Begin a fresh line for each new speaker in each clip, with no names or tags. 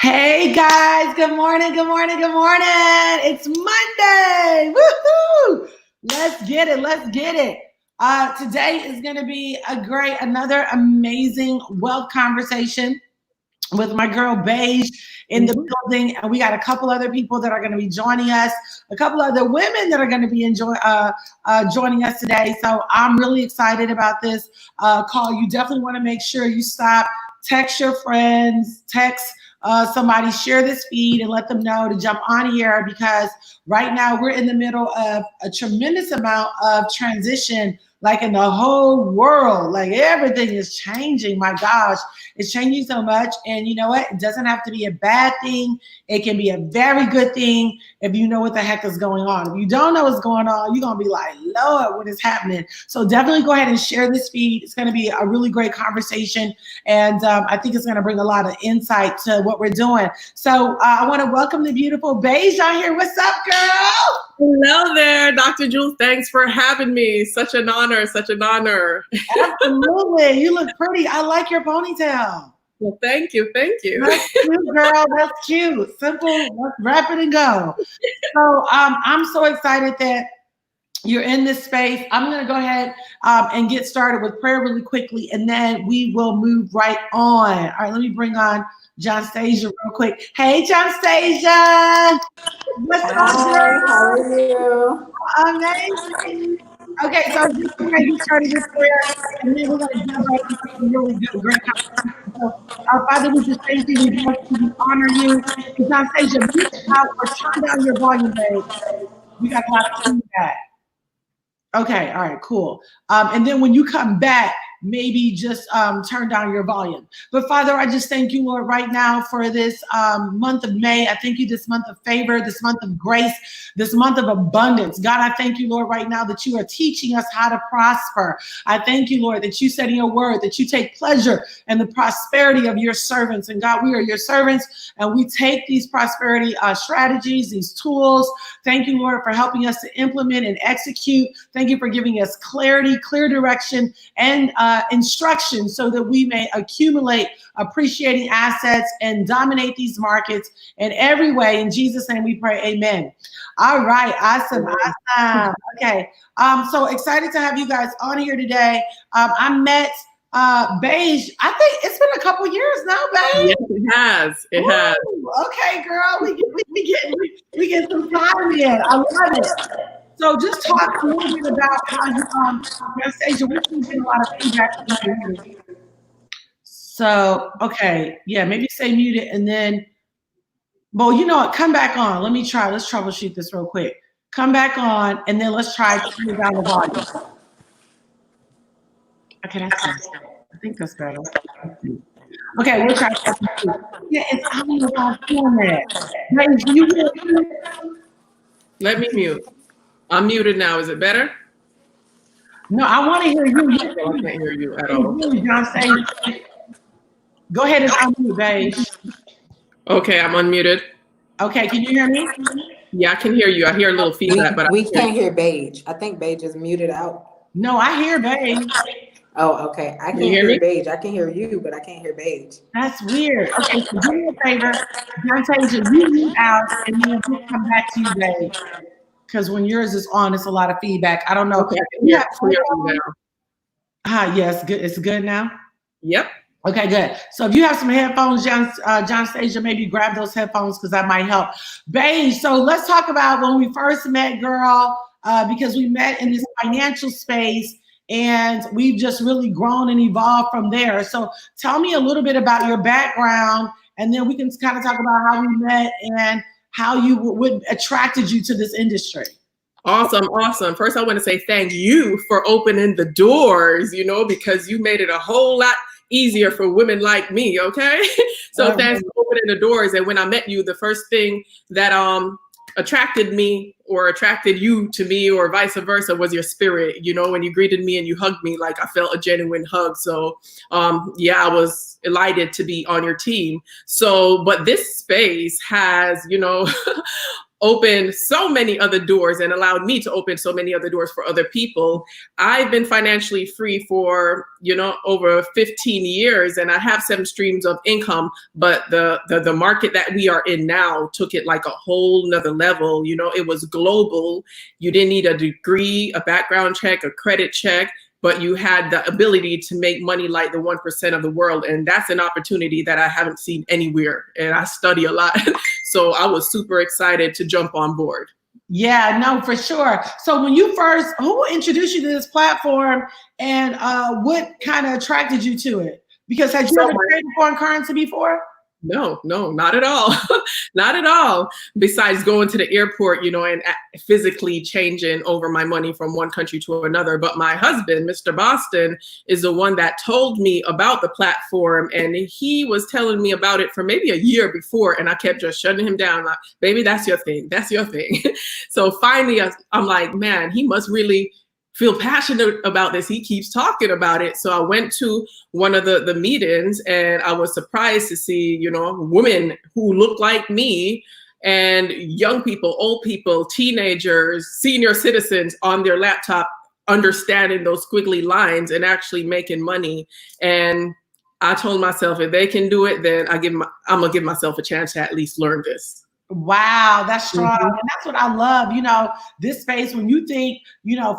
Hey guys, good morning, good morning, good morning. It's Monday. Woohoo! Let's get it, let's get it. Today is going to be another amazing wealth conversation with my girl Beige in the building, and we got a couple other people that are going to be joining us, a couple other women that are going to be joining us today. So I'm really excited about this call. You definitely want to make sure you stop, text your friends, text somebody, share this feed and let them know to jump on here, because right now we're in the middle of a tremendous amount of transition, like in the whole world. Like everything is changing. My gosh, it's changing so much. And you know what? It doesn't have to be a bad thing. It can be a very good thing if you know what the heck is going on. If you don't know what's going on, you're going to be like, Lord, what is happening? So definitely go ahead and share this feed. It's going to be a really great conversation. And I think it's going to bring a lot of insight to what we're doing. So I want to welcome the beautiful Beige on here. What's up, girl?
Hello there, Dr. Jules. Thanks for having me. Such an honor, such an honor.
Absolutely. You look pretty. I like your ponytail.
Well, thank you. Thank you.
That's cute, girl. That's cute. Simple. Let's wrap it and go. So I'm so excited that you're in this space. I'm going to go ahead and get started with prayer really quickly, and then we will move right on. All right, let me bring on John Stasia real quick. Hey, John Stasia. What's up, girl?
How are you?
Amazing. Okay, so just going to get started with prayer, and then we're going to jump right into some really good, great conversation. So, our Father, we just thank you, we bless you, we honor you. And John Stasia, mute out or turn down your volume, babe. We got a lot of feedback. Okay, all right, cool. And then when you come back, maybe just turn down your volume. But Father, I just thank you, Lord, right now for this month of May. I thank you this month of favor, this month of grace, this month of abundance. God, I thank you, Lord, right now that you are teaching us how to prosper. I thank you, Lord, that you said in your word that you take pleasure in the prosperity of your servants. And God, we are your servants, and we take these prosperity strategies, these tools. Thank you, Lord, for helping us to implement and execute. Thank you for giving us clarity, clear direction, and instruction so that we may accumulate appreciating assets and dominate these markets in every way. In Jesus' name we pray, amen. All right, awesome. Okay, so excited to have you guys on here today. I met Beige, I think it's been a couple years now, Beige.
Yes, it has. It has.
Okay, girl, we get some time in. I love it. So just talk a little bit about how you Anastasia, we've been getting a lot of feedback from you. So okay, yeah, maybe say mute it, and then, well, you know what? Come back on. Let me try. Let's troubleshoot this real quick. Come back on, and then let's try to turn down the volume. Okay, that's better. I think that's better. Okay, we'll try. Yeah, it's I don't know if I'm doing that. Beige, do you hear me?
Let me mute. I'm muted now. Is it better?
No, I want to hear you.
I can't hear you at all.
Go ahead and unmute, Beige.
Okay, I'm unmuted.
Okay, can you hear me?
Yeah, I can hear you. I hear a little feedback, but
we can't hear Beige. I think Beige is muted out.
No, I hear Beige.
Oh, okay. I can hear Beige. I can hear you, but I can't hear Beige.
That's weird. Okay, so do me a favor. Anastasia, you mute out, and then we'll come back to you, Beige. Because when yours is on, it's a lot of feedback. I don't know.
Okay,
Yeah,
now.
Yes, good. It's good now?
Yep.
Okay, good. So if you have some headphones, John Stasia, maybe grab those headphones because that might help. Beige, so let's talk about when we first met, girl, because we met in this financial space, and we've just really grown and evolved from there. So tell me a little bit about your background, and then we can kind of talk about how we met and how you would attracted you to this industry.
Awesome. First, I want to say thank you for opening the doors, because you made it a whole lot easier for women like me, okay? So thanks for opening the doors. And when I met you, the first thing that attracted me or attracted you to me or vice versa was your spirit. When you greeted me and you hugged me, like I felt a genuine hug. So I was elated to be on your team. So, but this space has, opened so many other doors and allowed me to open so many other doors for other people. I've been financially free for, over 15 years, and I have 7 streams of income, but the market that we are in now took it like a whole nother level. It was global. You didn't need a degree, a background check, a credit check, but you had the ability to make money like the 1% of the world. And that's an opportunity that I haven't seen anywhere. And I study a lot. So I was super excited to jump on board.
Yeah, no, for sure. So when you first, who introduced you to this platform, and what kind of attracted you to it? Because had you ever traded foreign currency before?
No, not at all. Not at all. Besides going to the airport, and physically changing over my money from one country to another. But my husband, Mr. Boston, is the one that told me about the platform. And he was telling me about it for maybe a year before. And I kept just shutting him down. Like, baby, that's your thing. That's your thing. So finally, I'm like, man, he must really feel passionate about this. He keeps talking about it. So I went to one of the meetings, and I was surprised to see, women who look like me, and young people, old people, teenagers, senior citizens on their laptop, understanding those squiggly lines and actually making money. And I told myself, if they can do it, then I'm gonna give myself a chance to at least learn this.
Wow, that's strong. And that's what I love. This space, when you think,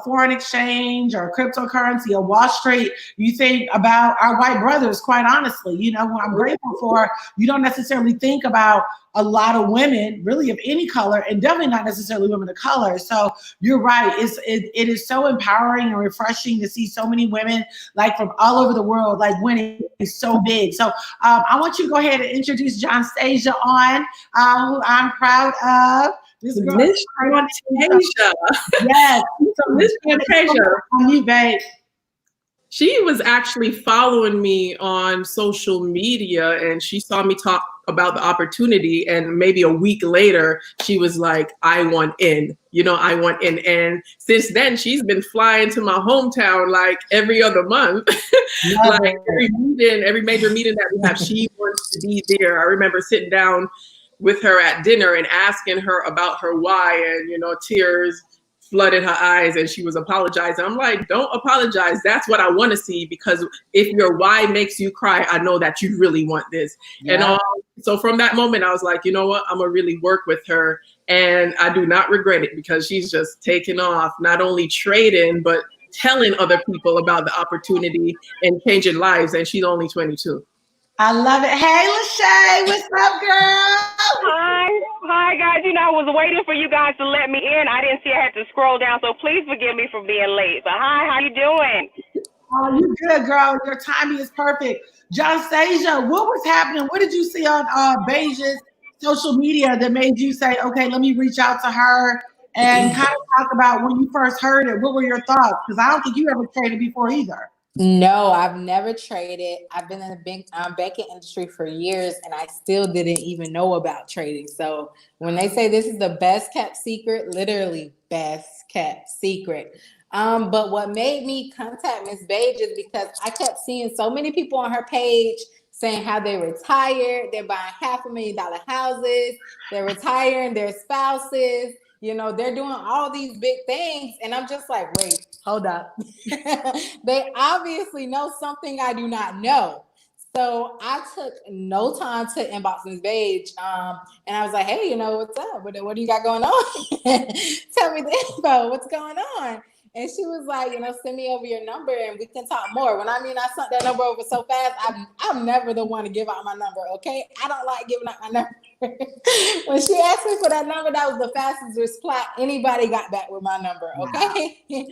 foreign exchange or cryptocurrency or Wall Street, you think about our white brothers, quite honestly. What I'm grateful for, you don't necessarily think about a lot of women, really of any color, and definitely not necessarily women of color. So you're right. It is so empowering and refreshing to see so many women, like from all over the world, like winning is so big. So I want you to go ahead and introduce Jonstasia on, who I'm proud of. This girl,
Miss Jonstasia.
Yes. So Miss Jonstasia, on you, babe.
She was actually following me on social media, and she saw me talk about the opportunity. And maybe a week later, she was like, I want in, I want in. And since then, she's been flying to my hometown like every other month. Like every major meeting that we have, she wants to be there. I remember sitting down with her at dinner and asking her about her why, and, tears flooded her eyes, and she was apologizing. I'm like, don't apologize. That's what I want to see, because if your why makes you cry, I know that you really want this. Yeah. And so from that moment, I was like, you know what? I'm gonna really work with her, and I do not regret it, because she's just taken off, not only trading, but telling other people about the opportunity and changing lives. And she's only 22.
I love it. Hey, Lachey, what's up, girl?
Hi, guys. I was waiting for you guys to let me in. I didn't see I had to scroll down, so please forgive me for being late. But hi, how you doing?
Oh, you good, girl. Your timing is perfect. Jonstasia, what was happening? What did you see on Beige's social media that made you say, okay, let me reach out to her and kind of talk about when you first heard it? What were your thoughts? Because I don't think you ever traded before either.
No, I've never traded. I've been in the banking industry for years, and I still didn't even know about trading. So when they say this is the best kept secret, literally best kept secret. But what made me contact Miss Beige is because I kept seeing so many people on her page saying how they retired, they're buying $500,000 houses, they're retiring their spouses. They're doing all these big things. And I'm just like, wait, hold up. They obviously know something I do not know. So I took no time to inbox Ms. Beige. And I was like, hey, what's up? What do you got going on? Tell me the info. What's going on? And she was like, send me over your number and we can talk more. When I sent that number over so fast, I'm never the one to give out my number, okay? I don't like giving out my number. When she asked me for that number, that was the fastest reply anybody got back with my number, okay? Wow.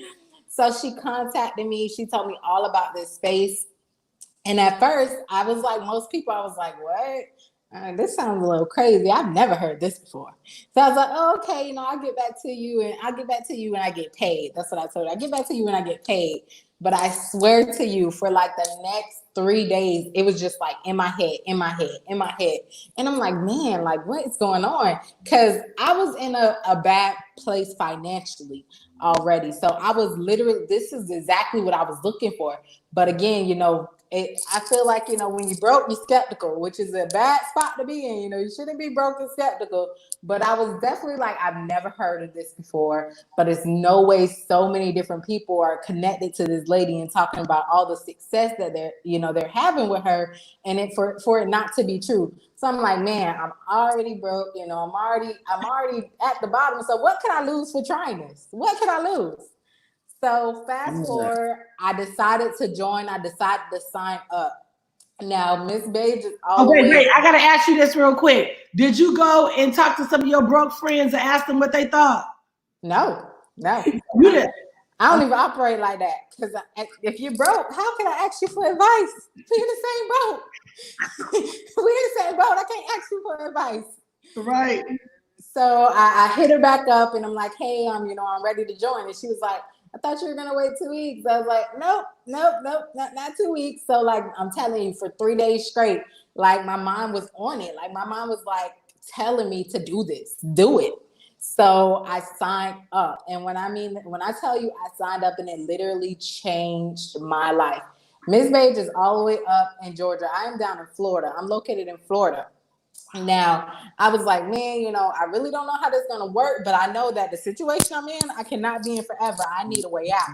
So she contacted me. She told me all about this space. And at first, I was like most people, I was like, what? This sounds a little crazy. I've never heard this before. So I was like, oh, okay, I'll get back to you, and I'll get back to you when I get paid. That's what I told her. I'll get back to you when I get paid. But I swear to you, for like the next 3 days, it was just like in my head. And I'm like, man, like what is going on? Because I was in a bad place financially already. So I was literally, this is exactly what I was looking for. But again, I feel like, when you broke, you're skeptical, which is a bad spot to be in. You shouldn't be broke and skeptical. But I was definitely like, I've never heard of this before, but it's no way so many different people are connected to this lady and talking about all the success that they're having with her, and for it not to be true. So I'm like, man, I'm already broke. I'm already at the bottom. So what can I lose for trying this? What can I lose? So fast forward, I decided to join. I decided to sign up. Now, Miss Beige is always...
Okay, wait, I got to ask you this real quick. Did you go and talk to some of your broke friends and ask them what they thought?
No.
You did.
I don't even operate like that, because if you're broke, how can I ask you for advice? We're in the same boat. We're in the same boat. I can't ask you for advice.
Right.
So I hit her back up and I'm like, hey, I'm ready to join. And she was like, I thought you were going to wait 2 weeks. I was like, nope, not 2 weeks. So like, I'm telling you, for 3 days straight, like my mind was on it. Like my mind was like telling me to do this, do it. So I signed up. And when I tell you I signed up, and it literally changed my life. Miss Beige is all the way up in Georgia. I am down in Florida. I'm located in Florida. Now, I was like, man, I really don't know how this is going to work, but I know that the situation I'm in, I cannot be in forever. I need a way out.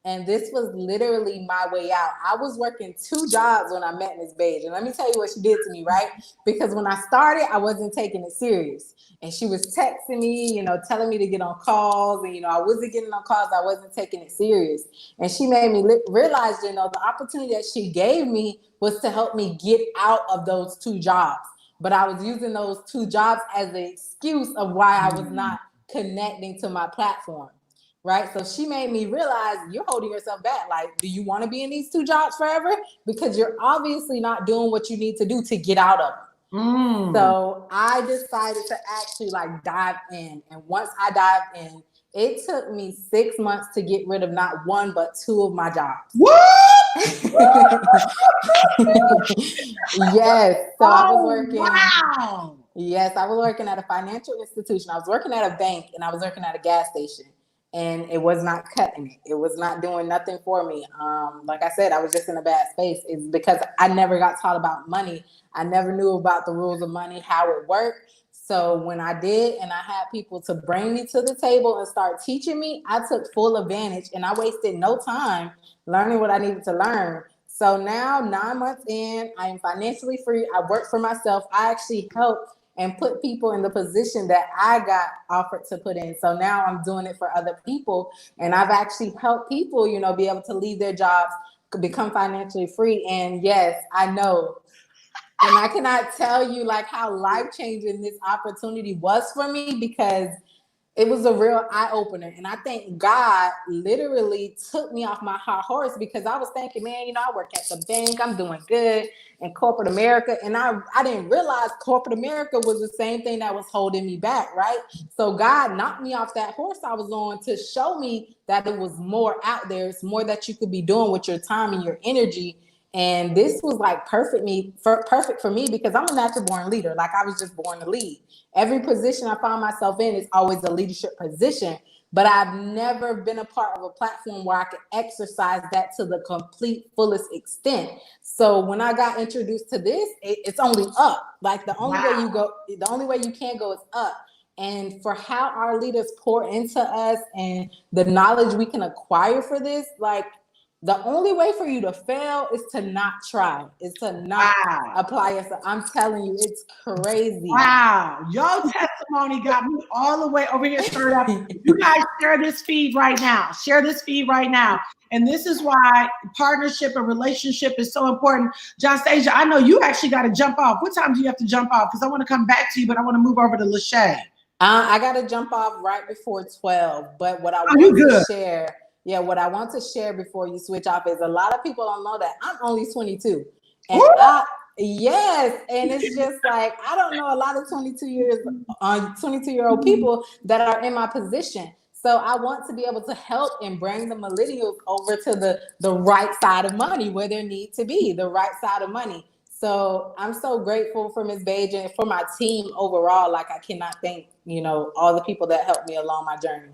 And this was literally my way out. I was working 2 jobs when I met Miss Beige. And let me tell you what she did to me, right? Because when I started, I wasn't taking it serious. And she was texting me, telling me to get on calls. And, I wasn't getting on calls. I wasn't taking it serious. And she made me realize, the opportunity that she gave me was to help me get out of those 2 jobs. But I was using those 2 jobs as an excuse of why I was not connecting to my platform, right? So she made me realize, you're holding yourself back. Like, do you want to be in these 2 jobs forever? Because you're obviously not doing what you need to do to get out of them. So I decided to actually dive in. And once I dived in, it took me 6 months to get rid of not 1, but 2 of my jobs. Yes. So I was working. Wow. Yes, I was working at a financial institution. I was working at a bank, and I was working at a gas station, and it was not cutting it. It was not doing nothing for me. Like I said, I was just in a bad space. It's because I never got taught about money. I never knew about the rules of money, how it worked. So when I did, and I had people to bring me to the table and start teaching me, I took full advantage, and I wasted no time learning what I needed to learn. So now, 9 months in, I am financially free. I work for myself. I actually help and put people in the position that I got offered to put in. So now I'm doing it for other people. And I've actually helped people, be able to leave their jobs, become financially free. And yes, I know. And I cannot tell you how life-changing this opportunity was for me, because it was a real eye-opener. And I think God literally took me off my high horse, because I was thinking, man, I work at the bank. I'm doing good in corporate America. And I didn't realize corporate America was the same thing that was holding me back, right? So God knocked me off that horse I was on to show me that it was more out there. It's more that you could be doing with your time and your energy. And this was perfect for me, because I'm a natural born leader. I was just born to lead. Every position I find myself in is always a leadership position, but I've never been a part of a platform where I could exercise that to the complete fullest extent. So when I got introduced to this, it's only up. The only way you can go is up. And for how our leaders pour into us and the knowledge we can acquire for this, the only way for you to fail is to not try, is to not apply yourself. I'm telling you, it's crazy.
Wow. Your testimony got me all the way over here stirred up. You guys share this feed right now. Share this feed right now. And this is why partnership and relationship is so important. Jostasia, I know you actually got to jump off. What time do you have to jump off? Because I want to come back to you, but I want to move over to Lachey.
I got to jump off right before 12. But what I want to share... Yeah, what I want to share before you switch off is a lot of people don't know that I'm only 22. And and it's just I don't know a lot of 22-year-old people that are in my position. So I want to be able to help and bring the millennials over to the right side of money, where they need to be, the right side of money. So I'm so grateful for Ms. Beige and for my team overall. I cannot thank, all the people that helped me along my journey.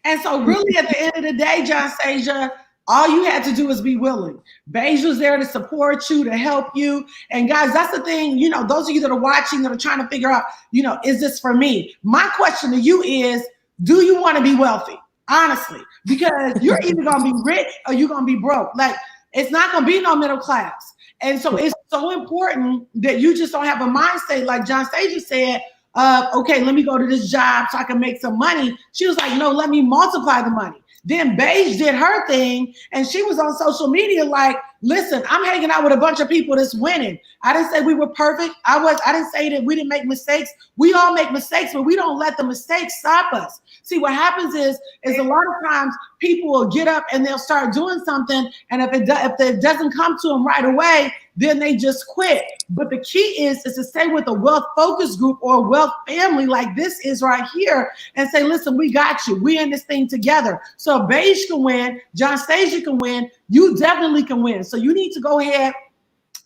And so really at the end of the day, Jostasia, All you had to do is be willing. Beige was there to support you, to help you. And guys, that's the thing, you know, those of you that are watching, that are trying to figure out, you know, is this for me? My question to you is, do you want to be wealthy? Honestly, because you're either going to be rich or you're going to be broke. Like, it's not going to be no middle class. And so it's so important that you just don't have a mindset like John Stasia said, okay, let me go to this job so I can make some money. She was like, no, let me multiply the money. Then Beige did her thing, and she was on social media like, listen, I'm hanging out with a bunch of people that's winning. I didn't say we were perfect. I didn't say that we didn't make mistakes. We all make mistakes, but we don't let the mistakes stop us. See, what happens is a lot of times people will get up and they'll start doing something, and if it doesn't come to them right away, then they just quit. But the key is to stay with a wealth focus group or a wealth family like this is right here and say, listen, we got you. We're in this thing together. So Beige can win, John Stasia can win, you definitely can win. So you need to go ahead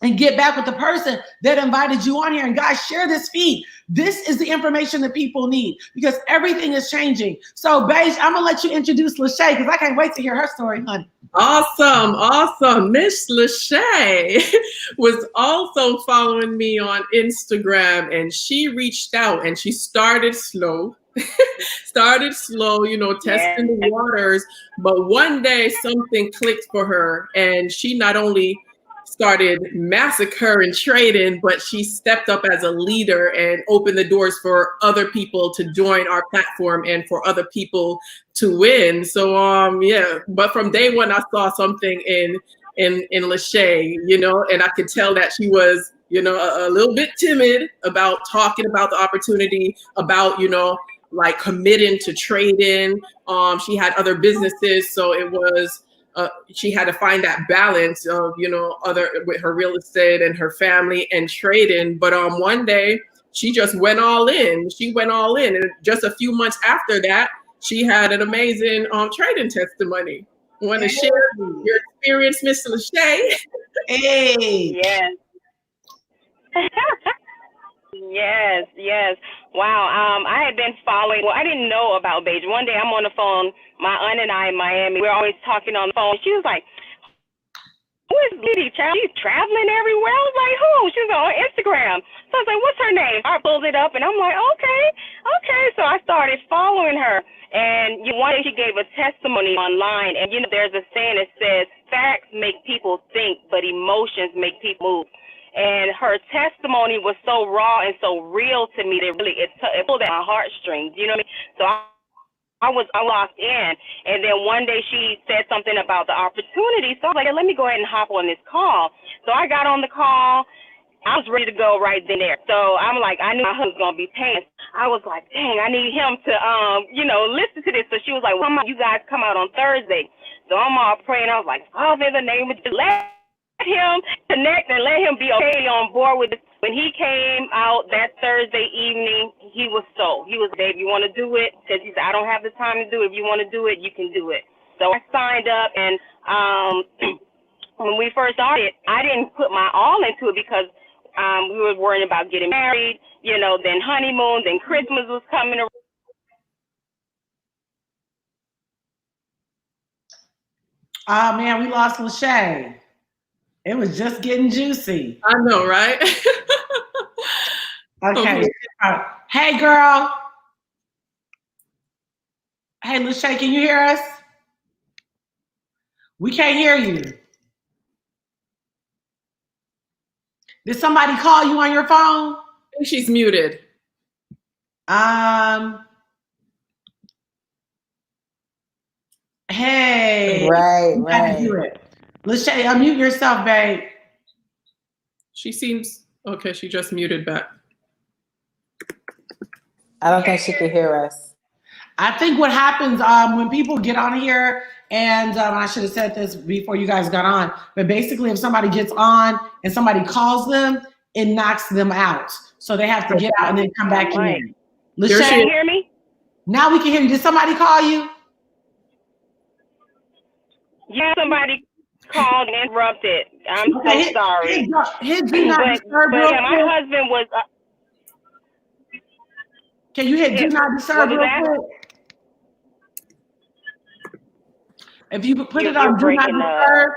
and get back with the person that invited you on here. And guys, share this feed. This is the information that people need because everything is changing. So Beige, I'm gonna let you introduce Lachey because I can't wait to hear her story, honey.
Awesome. Miss Lachey was also following me on Instagram, and she reached out and she started slow, you know, testing the waters. But one day something clicked for her, and she not only started massacring trading, but she stepped up as a leader and opened the doors for other people to join our platform and for other people to win. So yeah, but from day one, I saw something in Lachey, you know, and I could tell that she was, you know, a little bit timid about talking about the opportunity, about, you know, like committing to trading. She had other businesses, so it was she had to find that balance of, you know, with her real estate and her family and trading. But one day she just went all in. And just a few months after that, she had an amazing trading testimony. Want to share your experience, Miss Lachey?
Hey.
Yes. Yes. Wow. I had been following. Well, I didn't know about Beige. One day I'm on the phone. My aunt and I in Miami. We're always talking on the phone. She was like, "Who is Liddy? She's traveling everywhere." I was like, "Who?" She was on Instagram. So I was like, "What's her name?" I pulled it up and I'm like, "Okay." So I started following her. And one day she gave a testimony online. And you know, there's a saying that says, "Facts make people think, but emotions make people move." And her testimony was so raw and so real to me that really it pulled at my heartstrings. You know what I mean? So I was locked in. And then one day she said something about the opportunity. So I was like, let me go ahead and hop on this call. So I got on the call. I was ready to go right then and there. So I'm like, I knew my husband's going to be paying. I was like, dang, I need him to, you know, listen to this. So she was like, well, you guys come out on Thursday. So I'm all praying. I was like, Father, in the name of Jesus, let him connect and let him be okay on board with it. When he came out that Thursday evening, he was, babe, you want to do it? Because he said, I don't have the time to do it. If you want to do it, you can do it. So I signed up, and when we first started, I didn't put my all into it because we were worrying about getting married, you know, then honeymoon, then Christmas was coming around.
Oh man, we lost Lachey. It was just getting juicy.
I know, right?
Okay. Hey, girl. Hey, Lachey, can you hear us? We can't hear you. Did somebody call you on your phone?
I think she's muted.
Hey.
Right.
Do it. Lachey, unmute yourself, babe.
She seems okay. She just muted back.
I don't think she could hear us.
I think what happens when people get on here, and I should have said this before you guys got on, but basically if somebody gets on and somebody calls them, it knocks them out. So they have to get out and then come back in. Lachey,
can you hear me?
Now we can hear you. Did somebody call you?
Yeah, somebody called and interrupted. I'm so sorry.
His do not disturb.
But yeah, my husband was.
Can you hit do not disturb real quick? If you put it
You're
on Do Not
breaking up.
Disturb,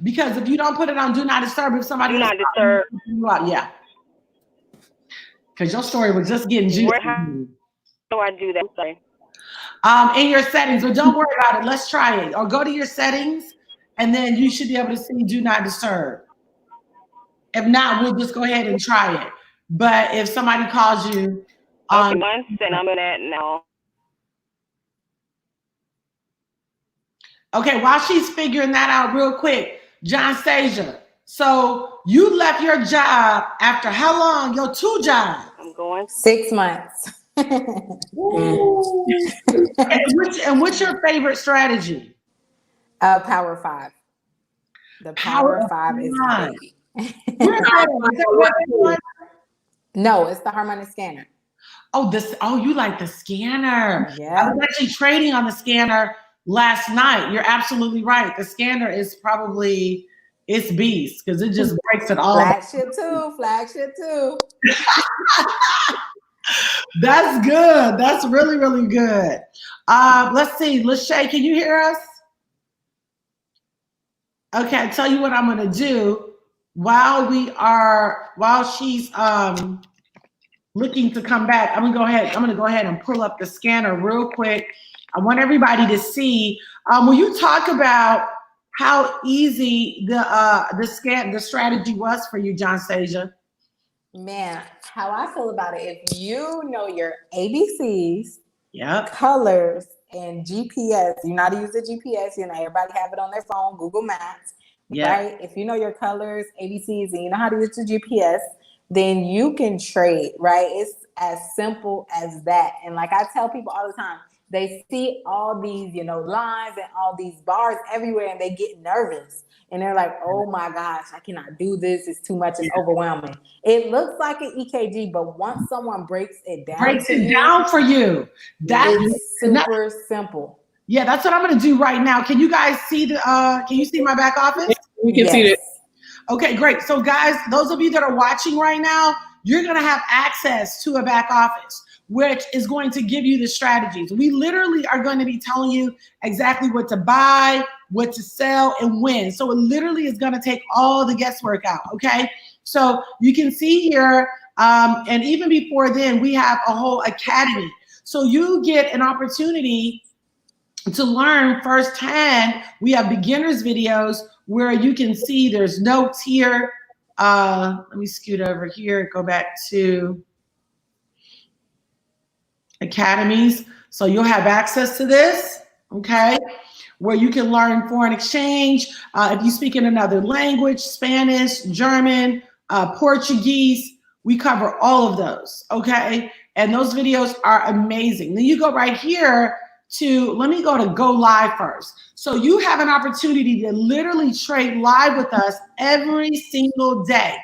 because if you don't put it on Do Not Disturb, if somebody
Do not disturb.
yeah. Because your story was just getting juicy.
How do I do that? I'm sorry.
In your settings, but don't worry about it. Let's try it. Or go to your settings, and then you should be able to see Do Not Disturb. If not, we'll just go ahead and try it. But if somebody calls you,
okay, 1 second, I'm in that now.
Okay, while she's figuring that out real quick, Jonsasia, so you left your job after how long? Your 2 jobs?
I'm going.
6 months.
And what's your favorite strategy?
Power 5. The Power 5 is great. No, it's the harmonic scanner.
Oh, you like the scanner.
Yeah.
I was actually trading on the scanner last night. You're absolutely right. The scanner is probably it's beast because it just breaks it all.
Flagship 2.
That's good. That's really, really good. Let's see. Lachey, can you hear us? Okay, I tell you what I'm gonna do while she's looking to come back. I'm gonna go ahead and pull up the scanner real quick. I want everybody to see. Will you talk about how easy the strategy was for you, Jonsasia?
Man, how I feel about it, if you know your ABCs,
Yep.
colors, and GPS, you know how to use the GPS, everybody have it on their phone, Google Maps, right? If you know your colors, ABCs, and you know how to use the GPS, then you can trade, right? It's as simple as that. And like I tell people all the time, they see all these, lines and all these bars everywhere, and they get nervous. And they're like, oh my gosh, I cannot do this. It's too much. It's overwhelming. It looks like an EKG, but once someone breaks it down for you, it's super simple.
Yeah, that's what I'm going to do right now. Can you guys see can you see my back office?
We can see it.
Okay, great. So guys, those of you that are watching right now, you're going to have access to a back office, which is going to give you the strategies. We literally are going to be telling you exactly what to buy, what to sell, and when. So it literally is going to take all the guesswork out, okay? So you can see here, and even before then, we have a whole academy. So you get an opportunity to learn firsthand. We have beginners videos where you can see there's notes here. Let me scoot over here, go back to academies. So you'll have access to this, okay, where you can learn foreign exchange. If you speak in another language, Spanish, German, Portuguese, we cover all of those, okay? And those videos are amazing. Then you go right here to, let me go to go live first. So you have an opportunity to literally trade live with us every single day,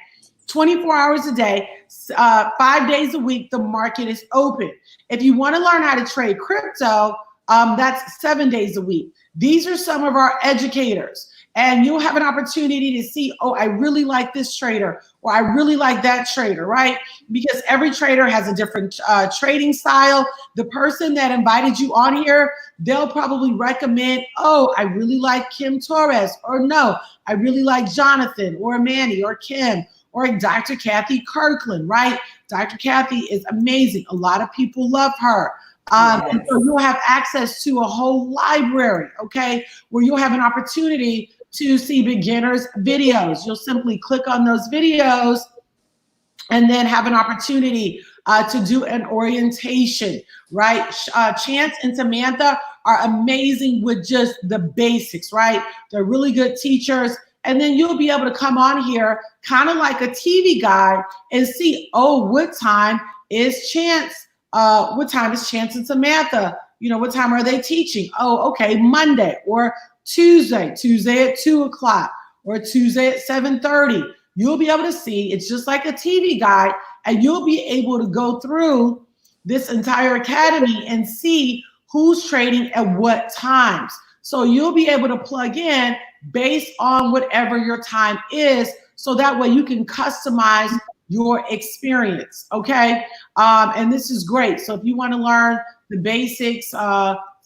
24 hours a day, 5 days a week. The market is open. If you want to learn how to trade crypto, that's 7 days a week. These are some of our educators. And you'll have an opportunity to see, oh, I really like this trader, or I really like that trader, right? Because every trader has a different trading style. The person that invited you on here, they'll probably recommend, oh, I really like Kim Torres, or no, I really like Jonathan, or Manny, or Kim, or Dr. Kathy Kirkland, right? Dr. Kathy is amazing. A lot of people love her. And so you'll have access to a whole library, okay, where you'll have an opportunity to see beginners videos. You'll simply click on those videos and then have an opportunity to do an orientation, right? Chance and Samantha are amazing with just the basics, right? They're really good teachers. And then you'll be able to come on here kind of like a TV guide and see, oh, what time is Chance? What time is Chance and Samantha? What time are they teaching? Oh, okay, Monday or Tuesday at 2 o'clock or Tuesday at 7:30. You'll be able to see, it's just like a TV guide, and you'll be able to go through this entire academy and see who's trading at what times. So you'll be able to plug in based on whatever your time is, so that way you can customize your experience, okay? And this is great. So if you want to learn the basics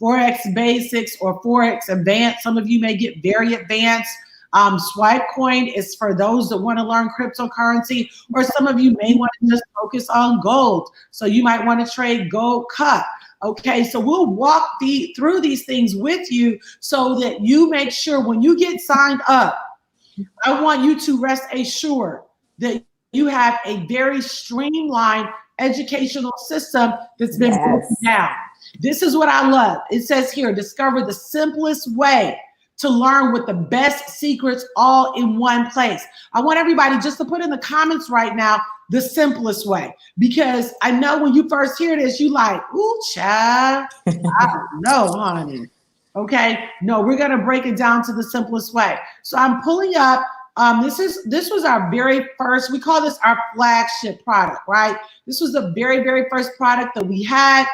Forex Basics or Forex Advanced. Some of you may get very advanced. Swipecoin is for those that want to learn cryptocurrency, or some of you may want to just focus on gold. So you might want to trade gold cup. Okay, so we'll walk through these things with you so that you make sure when you get signed up, I want you to rest assured that you have a very streamlined educational system that's been broken down. This is what I love. It says here, discover the simplest way to learn with the best secrets all in one place. I want everybody just to put in the comments right now the simplest way, because I know when you first hear this, you like, ooh, child, I don't know, honey. Okay, no, we're gonna break it down to the simplest way. So I'm pulling up. This was our very first. We call this our flagship product, right? This was the very first product that we had.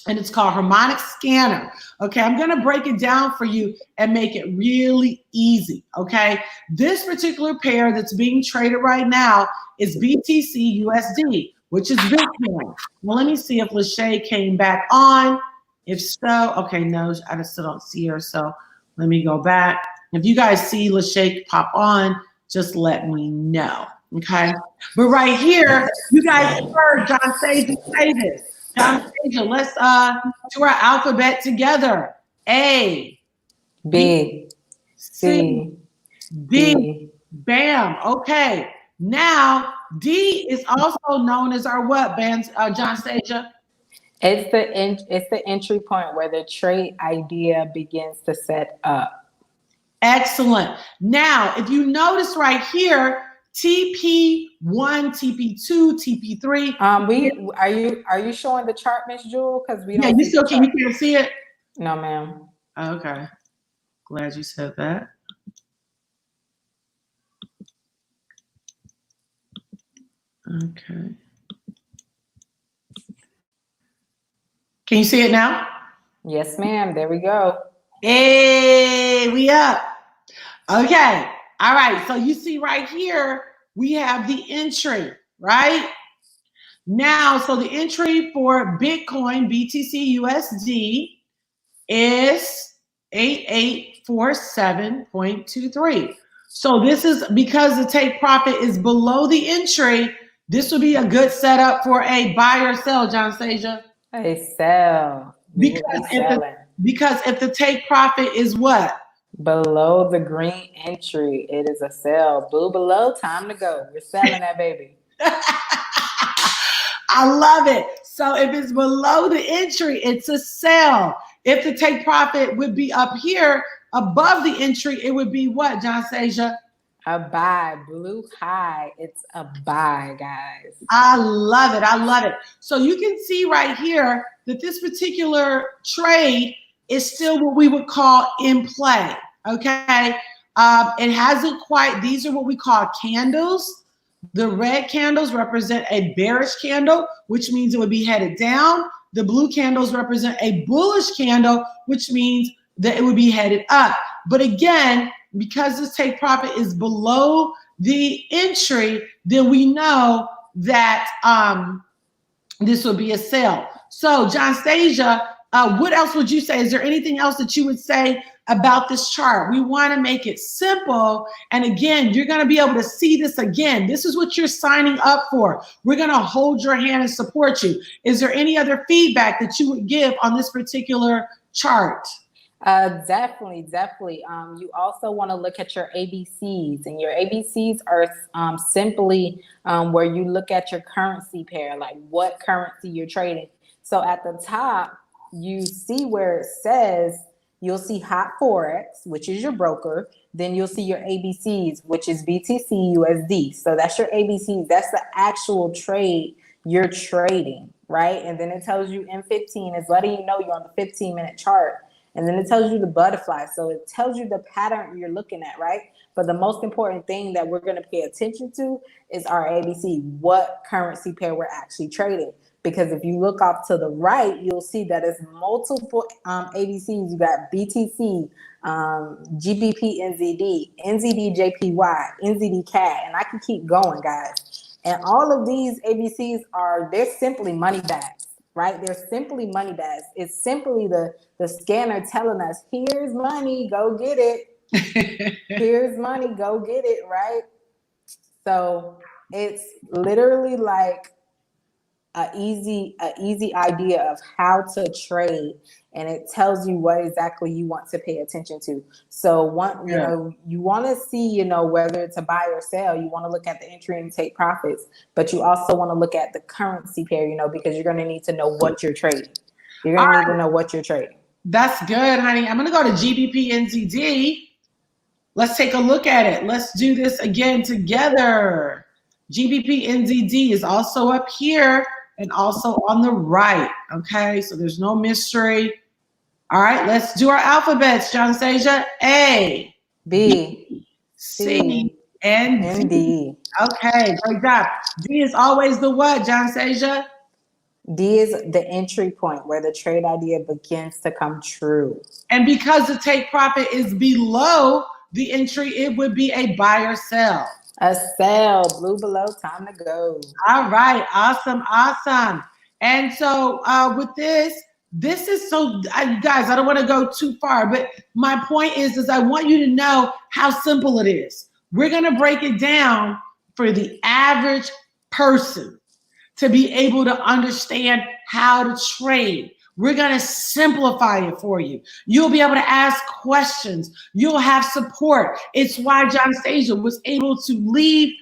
And it's called Harmonic Scanner. Okay, I'm gonna break it down for you and make it really easy, okay? This particular pair that's being traded right now is BTC USD, which is Bitcoin. Well, let me see if Lachey came back on. If so, okay, no, I still don't see her, so let me go back. If you guys see Lachey pop on, just let me know, okay? But right here, you guys heard John Sage say this. John Sage, let's do our alphabet together. A,
B, C,
D. Bam. Okay. Now D is also known as our what, John Sage?
It's the entry point where the trade idea begins to set up. Excellent.
Now, if you notice right here, TP1, TP2, TP3.
Are you showing the chart, Miss Jewel? Because we don't.
Yeah, you still can't see it.
No, ma'am.
Okay. Glad you said that. Okay. Can you see it now?
Yes, ma'am. There we go.
Hey, we up. Okay. All right. So you see right here, we have the entry, right? Now, so the entry for Bitcoin, BTC USD is 8847.23. So this is because the take profit is below the entry. This would be a good setup for a buy or sell, John Saja.
A sell.
Because if the take profit is what?
Below the green entry, it is a sell. Blue below, time to go. We're selling that baby.
I love it. So if it's below the entry, it's a sell. If the take profit would be up here above the entry, it would be what, John Saja?
A buy. Blue high, it's a buy, guys.
I love it. I love it. So you can see right here that this particular trade is still what we would call in play. Okay. It hasn't quite, these are what we call candles. The red candles represent a bearish candle, which means it would be headed down. The blue candles represent a bullish candle, which means that it would be headed up. But again, because this take profit is below the entry, then we know that this would be a sell. So John Stasia, what else would you say? Is there anything else that you would say about this chart? We want to make it simple. And again, you're going to be able to see this again. This is what you're signing up for. We're going to hold your hand and support you. Is there any other feedback that you would give on this particular chart?
Definitely. You also want to look at your ABCs, and your ABCs are simply where you look at your currency pair, like what currency you're trading. So at the top, you see where it says, you'll see Hot Forex, which is your broker. Then you'll see your ABCs, which is BTC USD. So that's your ABCs. That's the actual trade you're trading, right? And then it tells you M15 is letting you know you're on the 15-minute chart. And then it tells you the butterfly. So it tells you the pattern you're looking at, right? But the most important thing that we're going to pay attention to is our ABC, what currency pair we're actually trading. Because if you look off to the right, you'll see that it's multiple ABCs. You got BTC, GBP NZD, NZD JPY, NZD CAD, and I can keep going, guys. And all of these ABCs they're simply money bags. right? They're simply money bags. It's simply the scanner telling us, here's money, go get it. Here's money, go get it, right? So it's literally like a easy idea of how to trade, and it tells you what exactly you want to pay attention to. So you want to see, whether it's a buy or sell, you want to look at the entry and take profits, but you also want to look at the currency pair, because you're going to need to know what you're trading. You're going to need to know what you're trading.
That's good, honey. I'm going to go to GBP NZD. Let's take a look at it. Let's do this again together. GBP NZD is also up here and also on the right. Okay, so there's no mystery. All right, let's do our alphabets, Jonsasia. A,
B,
C, and D. Okay, great job. D is always the what, Jonsasia?
D is the entry point where the trade idea begins to come true.
And because the take profit is below the entry, it would be a buy or sell.
A sell, blue below, time to go.
All right, awesome. And so with this is so, guys, I don't want to go too far, but my point is I want you to know how simple it is. We're going to break it down for the average person to be able to understand how to trade. We're going to simplify it for you. You'll be able to ask questions. You'll have support. It's why Jonsasia was able to leave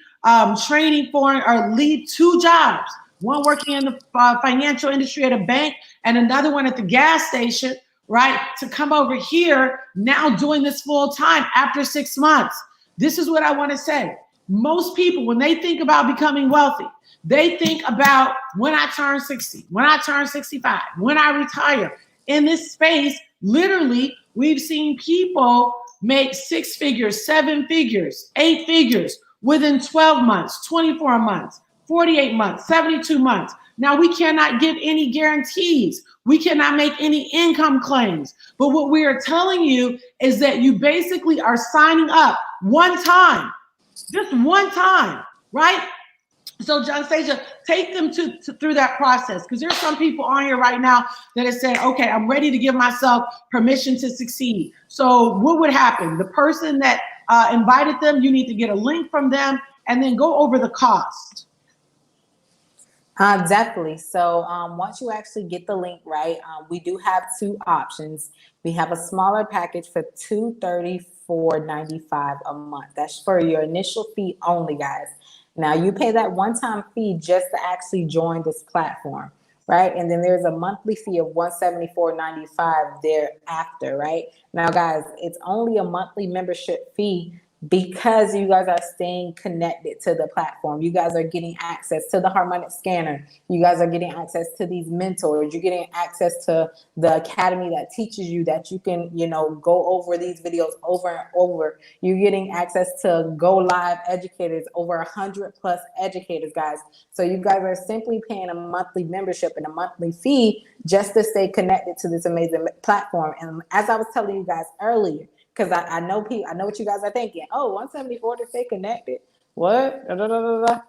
training leave 2 jobs, one working in the financial industry at a bank and another one at the gas station, right? To come over here now doing this full time after 6 months. This is what I want to say. Most people, when they think about becoming wealthy, they think about when I turn 60, when I turn 65, when I retire. In this space, literally, we've seen people make 6 figures, 7 figures, 8 figures within 12 months, 24 months, 48 months, 72 months. Now, we cannot give any guarantees. We cannot make any income claims. But what we are telling you is that you basically are signing up one time, just one time, right? So Jonsasia, take them through that process, because there's some people on here right now that are saying, okay, I'm ready to give myself permission to succeed. So what would happen? The person that invited them, you need to get a link from them and then go over the cost.
Definitely. So once you actually get the link, right, we do have 2 options. We have a smaller package for $234.95 a month. That's for your initial fee only, guys. Now, you pay that one-time fee just to actually join this platform, right? And then there's a monthly fee of $174.95 thereafter, right? Now, guys, it's only a monthly membership fee because you guys are staying connected to the platform. You guys are getting access to the Harmonic Scanner. You guys are getting access to these mentors. You're getting access to the academy that teaches you that you can, go over these videos over and over. You're getting access to Go Live educators, over 100 plus educators, guys. So you guys are simply paying a monthly membership and a monthly fee just to stay connected to this amazing platform. And as I was telling you guys earlier, because I know what you guys are thinking. Oh, 174 to stay connected. What?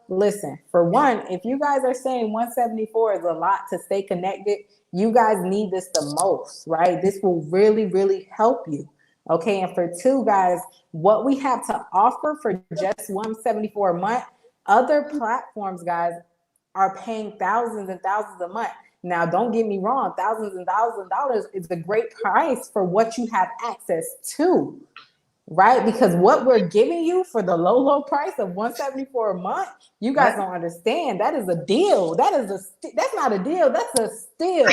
Listen, for one, if you guys are saying 174 is a lot to stay connected, you guys need this the most, right? This will really, really help you. Okay. And for 2, guys, what we have to offer for just 174 a month, other platforms, guys, are paying thousands and thousands a month. Now, don't get me wrong, thousands and thousands of dollars is a great price for what you have access to, right? Because what we're giving you for the low price of $174 a month, you guys don't understand. That is a deal. That's not a deal. That's a steal.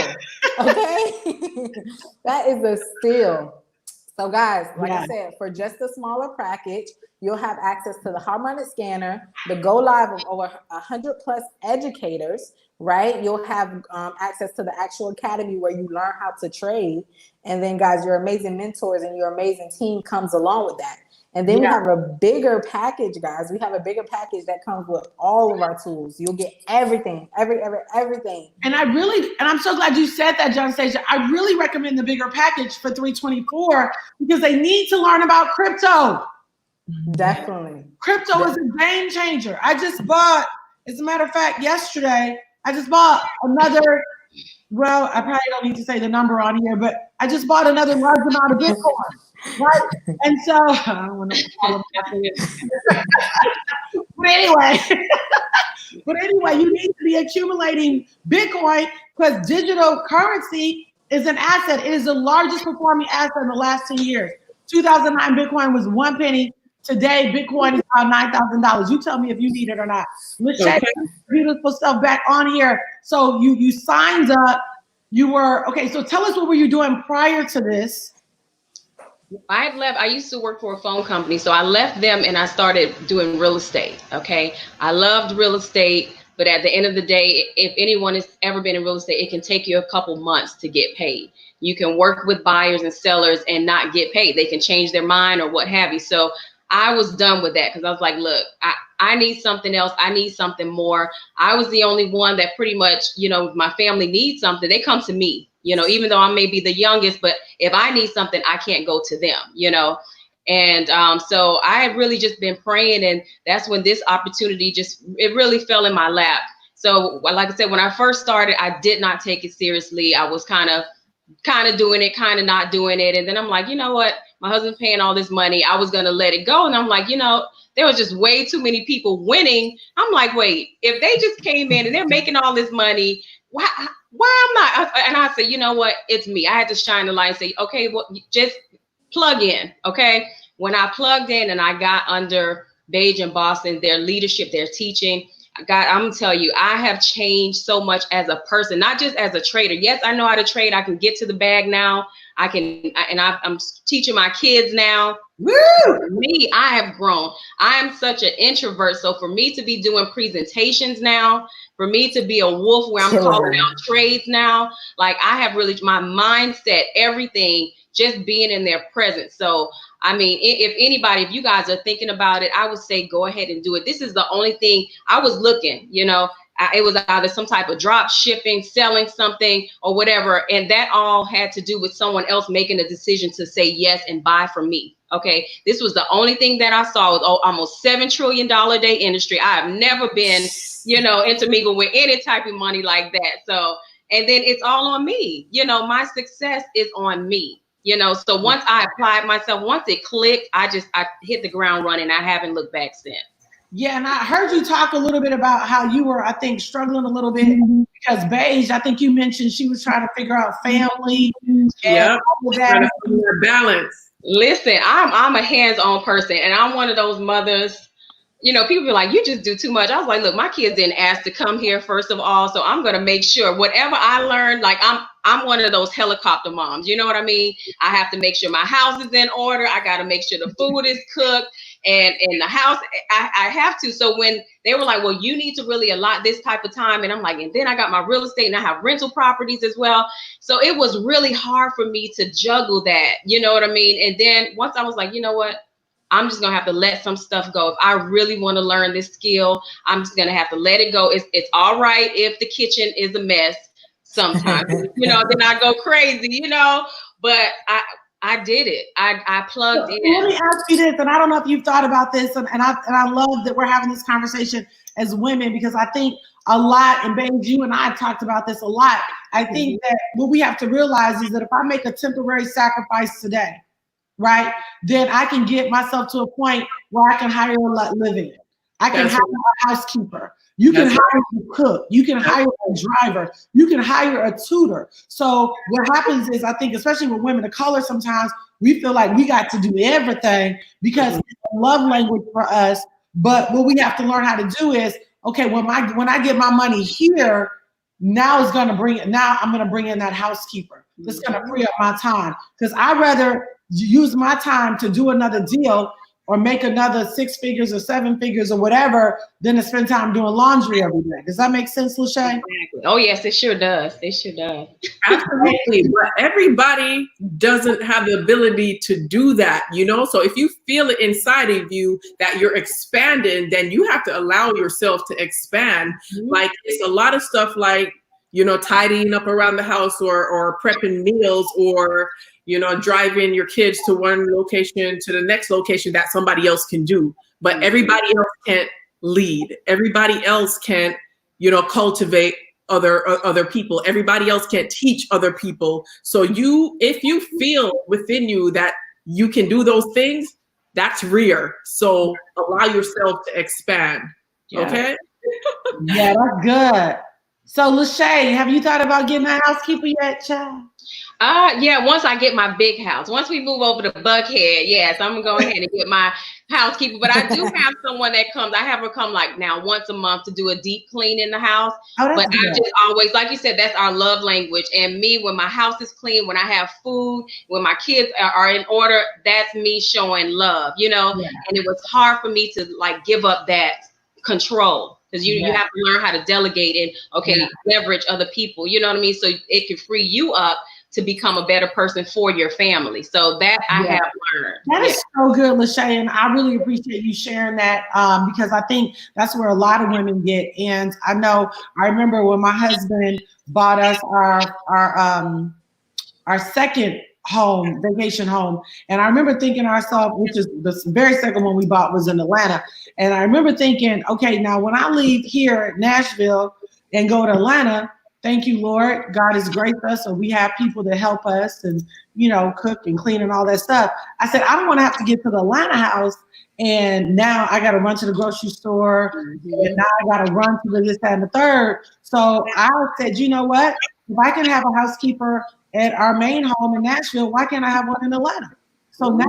Okay. That is a steal. So guys, like I said, for just a smaller package, you'll have access to the Harmonic Scanner, the Go Live of over 100 plus educators, right? You'll have access to the actual academy where you learn how to trade. And then guys, your amazing mentors and your amazing team comes along with that. And then we have a bigger package, guys. We have a bigger package that comes with all of our tools. You'll get everything, everything.
And I'm so glad you said that, Jonsasia. I really recommend the bigger package for $324 because they need to learn about crypto.
Definitely.
Crypto is a game changer. I just bought, as a matter of fact, yesterday, I just bought another Well, I probably don't need to say the number on here, but I just bought another large amount of Bitcoin, right? And so, I don't want to call them after this. But anyway, you need to be accumulating Bitcoin because digital currency is an asset. It is the largest performing asset in the last 10 years. 2009 Bitcoin was 1 penny. Today, Bitcoin is about $9,000. You tell me if you need it or not. Let's check beautiful stuff back on here. So you signed up. You were okay. So tell us, what were you doing prior to this?
I had left. I used to work for a phone company, so I left them and I started doing real estate. Okay, I loved real estate, but at the end of the day, if anyone has ever been in real estate, it can take you a couple months to get paid. You can work with buyers and sellers and not get paid. They can change their mind or what have you. So I was done with that because I was like, look, I need something else. I need something more. I was the only one that pretty much, you know, my family needs something. They come to me, you know, even though I may be the youngest, but if I need something, I can't go to them, you know. And so I had really just been praying, and that's when this opportunity it really fell in my lap. So like I said, when I first started, I did not take it seriously. I was kind of doing it, kind of not doing it. And then I'm like, you know what? My husband's paying all this money. I was going to let it go. And I'm like, you know, there was just way too many people winning. I'm like, wait, if they just came in and they're making all this money, why I'm not? And I said, you know what? It's me. I had to shine the light and say, okay, well, just plug in. Okay. When I plugged in and I got under Beige and Boston, their leadership, their teaching, God, I'm gonna tell you, I have changed so much as a person, not just as a trader. Yes, I know how to trade. I can get to the bag now. I'm teaching my kids now. Woo! Me, I have grown. I am such an introvert. So for me to be doing presentations now, for me to be a wolf where I'm calling out trades now, like I have really my mindset, everything, just being in their presence. So I mean, if you guys are thinking about it, I would say go ahead and do it. This is the only thing I was looking, you know, it was either some type of drop shipping, selling something or whatever. And that all had to do with someone else making a decision to say yes and buy from me. Okay. This was the only thing that I saw was almost $7 trillion a day industry. I have never been, you know, intermingled with any type of money like that. So, and then it's all on me. You know, my success is on me. You know, so once I applied myself, once it clicked, I hit the ground running. I haven't looked back since.
Yeah, and I heard you talk a little bit about how you were, I think, struggling a little bit because Beige, I think you mentioned she was trying to figure out family.
Yeah, trying to figure balance.
Listen, I'm a hands-on person, and I'm one of those mothers. You know, people be like, you just do too much. I was like, look, my kids didn't ask to come here, first of all. So I'm going to make sure whatever I learned, like I'm one of those helicopter moms. You know what I mean? I have to make sure my house is in order. I got to make sure the food is cooked and in the house. I have to. So when they were like, well, you need to really allot this type of time. And I'm like, and then I got my real estate and I have rental properties as well. So it was really hard for me to juggle that. You know what I mean? And then once I was like, you know what? I'm just gonna have to let some stuff go. If I really want to learn this skill, I'm just gonna have to let it go. It's all right if the kitchen is a mess sometimes, you know, then I go crazy, you know, but I did it. I plugged in.
Let me ask you this, and I don't know if you've thought about this, and I love that we're having this conversation as women, because I think a lot, and Beige, you and I have talked about this a lot. I think that what we have to realize is that if I make a temporary sacrifice today, right, then I can get myself to a point where I can hire a living. I can hire a housekeeper. You can hire a cook. You can hire a driver. You can hire a tutor. So what happens is, I think, especially with women of color, sometimes we feel like we got to do everything because it's a love language for us. But what we have to learn how to do is, okay, when I get my money here, now I'm going to bring in that housekeeper. That's going to free up my time, because I'd rather use my time to do another deal or make another 6 figures or 7 figures or whatever than to spend time doing laundry every day. Does that make sense, Lachey?
Exactly. Oh yes, it sure does. It sure does.
Absolutely. But everybody doesn't have the ability to do that, you know? So if you feel it inside of you that you're expanding, then you have to allow yourself to expand. Like, it's a lot of stuff like, you know, tidying up around the house or prepping meals, or, you know, driving your kids to one location to the next location that somebody else can do. But everybody else can't lead. Everybody else can't, you know, cultivate other people. Everybody else can't teach other people. So if you feel within you that you can do those things, that's rare. So allow yourself to expand.
Yeah.
Okay.
Yeah, that's good. So Lachey, have you thought about getting a housekeeper yet, child?
Yeah, once I get my big house, once we move over to Buckhead, yes, I'm gonna go ahead and get my housekeeper. But I do have someone that comes. I have her come like now once a month to do a deep clean in the house.
Oh,
but
that's good.
I just always, like you said, that's our love language. And me, when my house is clean, when I have food, when my kids are in order, that's me showing love, you know.
Yeah.
And it was hard for me to like give up that control. Because you have to learn how to delegate and leverage other people, you know what I mean? So it can free you up to become a better person for your family. So that I have learned.
That is so good, Lachey, and I really appreciate you sharing that because I think that's where a lot of women get. And I remember when my husband bought us our second home, vacation home, and I remember thinking to ourselves, which is the very second one we bought was in Atlanta, and I remember thinking, okay, now when I leave here at Nashville and go to Atlanta, thank you, Lord. God has graced us, so we have people that help us and, you know, cook and clean and all that stuff. I said, I don't want to have to get to the Atlanta house, and now I got to run to the grocery store, and now I got to run to this, that, and the third. So I said, you know what? If I can have a housekeeper at our main home in Nashville, why can't I have one in Atlanta? So now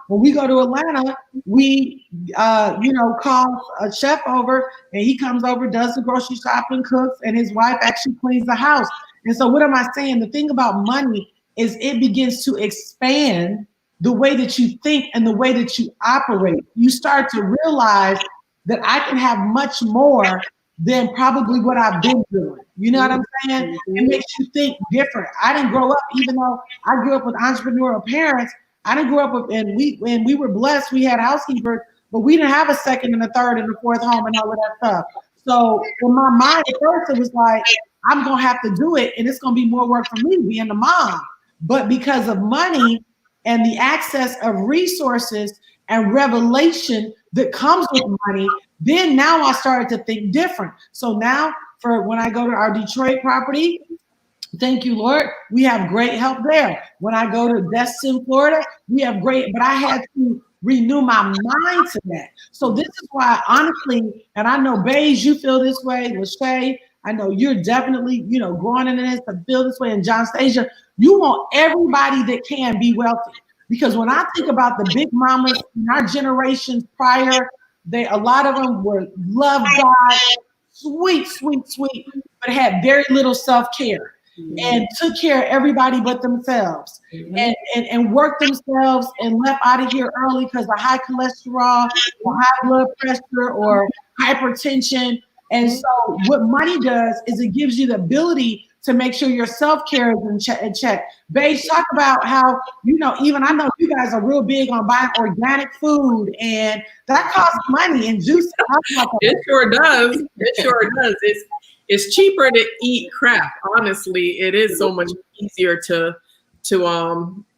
when we go to Atlanta, we, call a chef over, and he comes over, does the grocery shopping, cooks, and his wife actually cleans the house. And so what am I saying? The thing about money is it begins to expand the way that you think and the way that you operate. You start to realize that I can have much more than probably what I've been doing. You know what I'm saying? It makes you think different. I didn't grow up, even though I grew up with entrepreneurial parents, I didn't grow up with, and we were blessed, we had housekeepers, but we didn't have a second and a third and a fourth home and all of that stuff. So in my mind at first, it was like, I'm gonna have to do it, and it's gonna be more work for me being the mom. But because of money and the access of resources and revelation that comes with money, then now I started to think different. So now for when I go to our Detroit property, thank you, Lord, we have great help there. When I go to Destin, Florida, we have great, but I had to renew my mind to that. So this is why, honestly, and I know, Beige, you feel this way, Lachey, I know you're definitely, going into this to feel this way, and John Stasia, you want everybody that can be wealthy. Because when I think about the big mamas in our generations prior, a lot of them loved God, sweet, but had very little self-care. And took care of everybody but themselves, and worked themselves and left out of here early because of high cholesterol or high blood pressure or hypertension. And so what money does is it gives you the ability to make sure your self-care is in check. Beige, talk about how, even I know you guys are real big on buying organic food, and that costs money and juice.
It sure does. It sure does. It's cheaper to eat crap. Honestly, it is so much easier to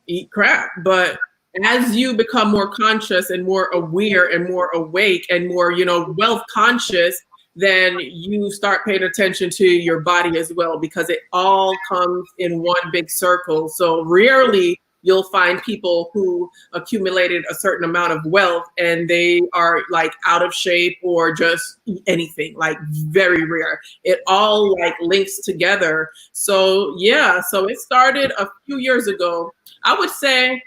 eat crap. But as you become more conscious and more aware and more awake and more, wealth conscious, then you start paying attention to your body as well, because it all comes in one big circle. So rarely you'll find people who accumulated a certain amount of wealth and they are like out of shape or just anything, like very rare. It all like links together. So yeah, so it started a few years ago. I would say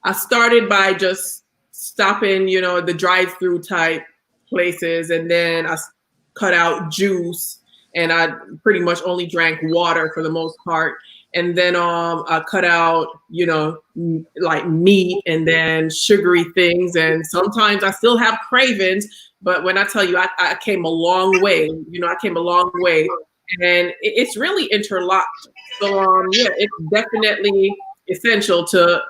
I started by just stopping, the drive-through type places, and then I cut out juice, and I pretty much only drank water for the most part. And then I cut out, like meat and then sugary things. And sometimes I still have cravings, but when I tell you I came a long way, I came a long way, and it's really interlocked. So yeah, it's definitely essential to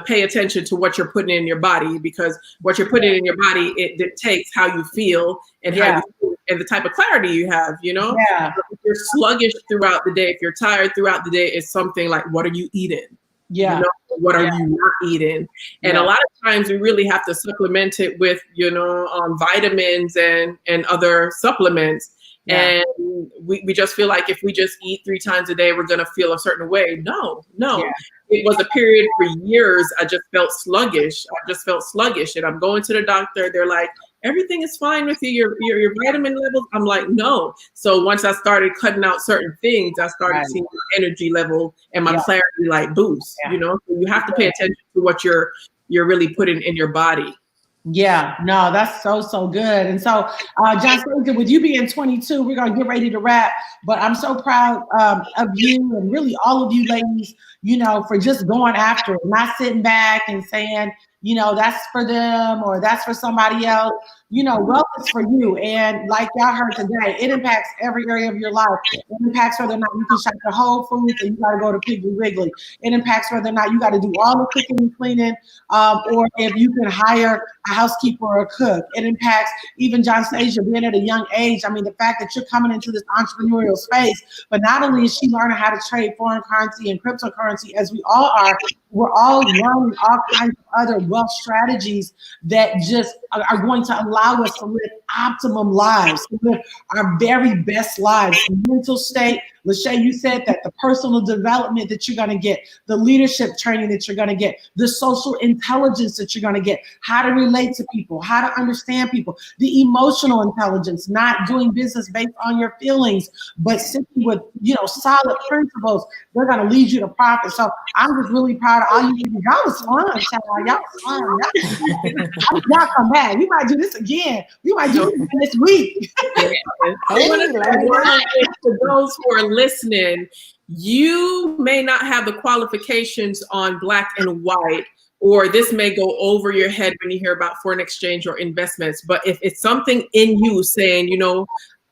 pay attention to what you're putting in your body, because what you're putting in your body, it dictates how you feel and how you feel and the type of clarity you have,
Yeah.
If you're sluggish throughout the day, if you're tired throughout the day, it's something like, what are you eating?
Yeah.
What are you not eating? And a lot of times we really have to supplement it with, vitamins and other supplements. And we just feel like if we just eat 3 times a day, we're going to feel a certain way. No. It was a period for years. I just felt sluggish. And I'm going to the doctor. They're like, everything is fine with you. Your vitamin levels. I'm like, no. So once I started cutting out certain things, I started seeing my energy level and my clarity like boost, you know, so you have to pay attention to what you're really putting in your body.
Yeah, no, that's so good. And so, John Stasia, with you being 22, we're going to get ready to wrap, but I'm so proud of you and really all of you ladies, you know, for just going after it, not sitting back and saying, you know, that's for them or that's for somebody else. You know, wealth is for you. And like y'all heard today, it impacts every area of your life. It impacts whether or not you can shop at Whole Foods and you got to go to Piggly Wiggly. It impacts whether or not you got to do all the cooking and cleaning, or if you can hire a housekeeper or a cook. It impacts even John Stasia being at a young age. I mean, the fact that you're coming into this entrepreneurial space, but not only is she learning how to trade foreign currency and cryptocurrency, as we all are, we're all learning all kinds of other wealth strategies that just are going to allow us to live optimum lives, to live our very best lives. The mental state, Lachey, you said that the personal development that you're going to get, the leadership training that you're going to get, the social intelligence that you're going to get, how to relate to people, how to understand people, the emotional intelligence, not doing business based on your feelings, but simply with, you know, solid principles. They're going to lead you to profit. So I'm just really proud of all you ladies. Y'all was fun, child. Y'all was fun. Y'all come back. We might do this again. We might do it this week.
For those who are listening, you may not have the qualifications on black and white, or this may go over your head when you hear about foreign exchange or investments. But if it's something in you saying, you know,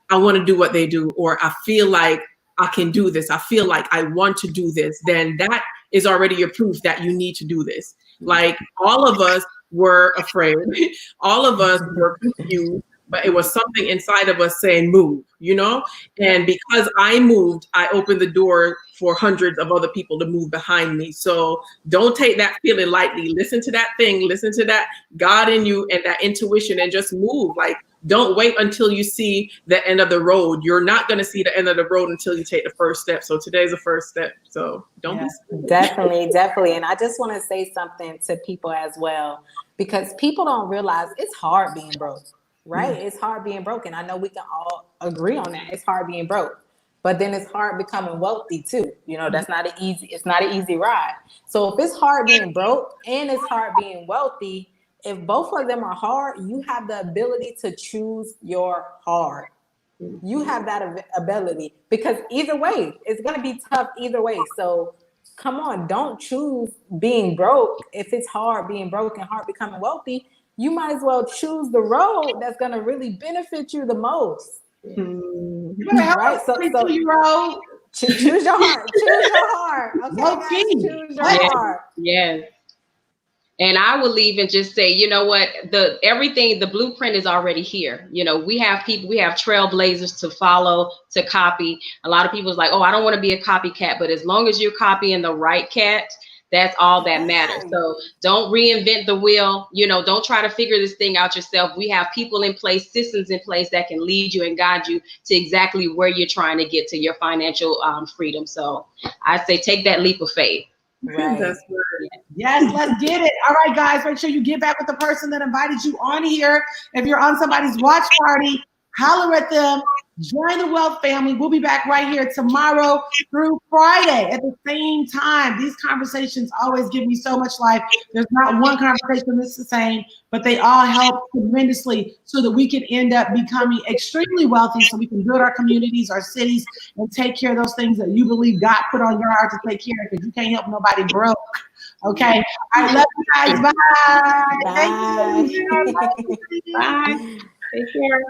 I want to do what they do, or I feel like I can do this, I feel like I want to do this, then that is already your proof that you need to do this. Like, all of us were afraid. All of us were confused, but it was something inside of us saying, move, you know? And because I moved, I opened the door for hundreds of other people to move behind me. So don't take that feeling lightly. Listen to that thing, listen to that God in you and that intuition, and just move. Like, don't wait until you see the end of the road. You're not going to see the end of the road until you take the first step. So today's the first step. So don't be scared.
Definitely. And I just want to say something to people as well, because people don't realize it's hard being broke, right? It's hard being broke. And I know we can all agree on that. It's hard being broke, but then it's hard becoming wealthy too. You know, it's not an easy ride. So if it's hard being broke and it's hard being wealthy, if both of them are hard, you have the ability to choose your hard. You have that ability, because either way, it's going to be tough either way. So come on, don't choose being broke. If it's hard being broke and hard becoming wealthy, you might as well choose the road that's going to really benefit you the most.
Right? So
choose your heart. Choose your heart. Okay, guys, choose your heart.
Yes. And I will leave and just say, you know what, the blueprint is already here. You know, we have trailblazers to follow, to copy. A lot of people's like, oh, I don't want to be a copycat, but as long as you're copying the right cat, that's all that matters. So don't reinvent the wheel. You know, don't try to figure this thing out yourself. We have people in place, systems in place that can lead you and guide you to exactly where you're trying to get to your financial freedom. So I say, take that leap of faith.
Right.
That's right.
Yes, let's get it. All right, guys, make sure you get back with the person that invited you on here. If you're on somebody's watch party, holler at them. Join the Wealth family. We'll be back right here tomorrow through Friday at the same time. These conversations always give me so much life. There's not one conversation that's the same, but they all help tremendously so that we can end up becoming extremely wealthy, so we can build our communities, our cities, and take care of those things that you believe God put on your heart to take care of, because you can't help nobody broke. Okay. I love you guys. Bye.
Bye.
Thank you. Bye.
Take care.